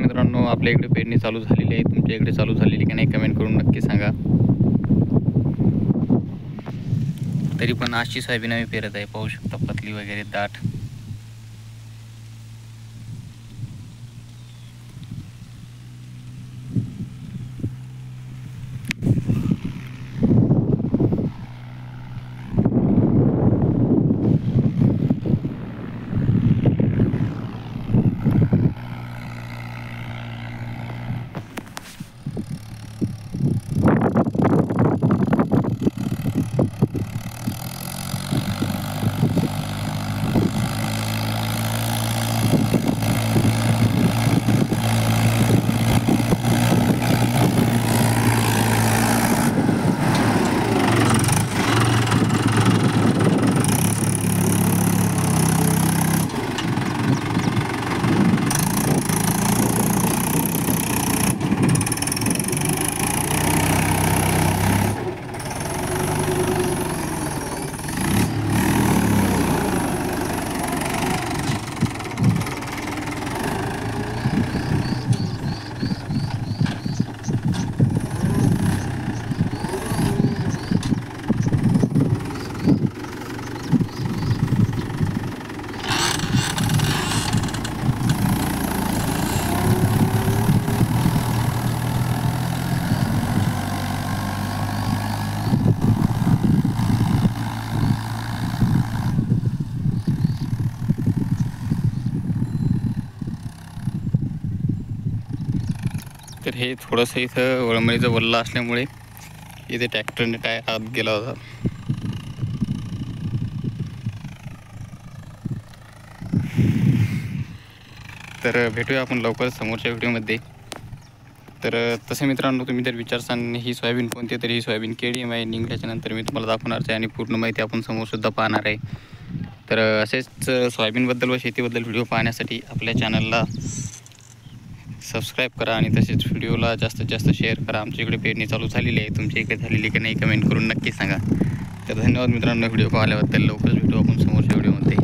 मित्रांनो, आपल्या इकडे पेरणी चालू झालेली आहे. तुमच्या इकडे चालू झालेली की नाही कमेंट करून नक्की सांगा. तरी पण अशी सोयाबीन आम्ही पेरत आहे. पाहू शकता पतली वगैरे दाट. तर हे थोडंसं इथं वळमळीचं वल्ला असल्यामुळे इथे ट्रॅक्टरने टायर आत गेला होता. तर भेटूया आपण लवकर समोरच्या व्हिडिओमध्ये. तर तसे मित्रांनो, तुम्ही जर विचारसान ही सोयाबीन कोणती, तर ही सोयाबीन KDM आहे. निघल्याच्यानंतर मी तुम्हाला दाखवणारच आहे आणि पूर्ण माहिती आपण समोरसुद्धा पाहणार आहे. तर असेच सोयाबीनबद्दल व शेतीबद्दल व्हिडिओ पाहण्यासाठी आपल्या चॅनलला सबस्क्राईब करा आणि तसेच व्हिडिओला जास्तीत जास्त शेअर करा. आमच्या इकडे पेरणी चालू झालेली आहे. तुमच्या इकडे झालेली की नाही कमेंट करून नक्की सांगा. तर धन्यवाद मित्रांनो व्हिडिओ पाहिल्याबद्दल. लवकरच भेटू आपण समोरच्या व्हिडिओमध्ये.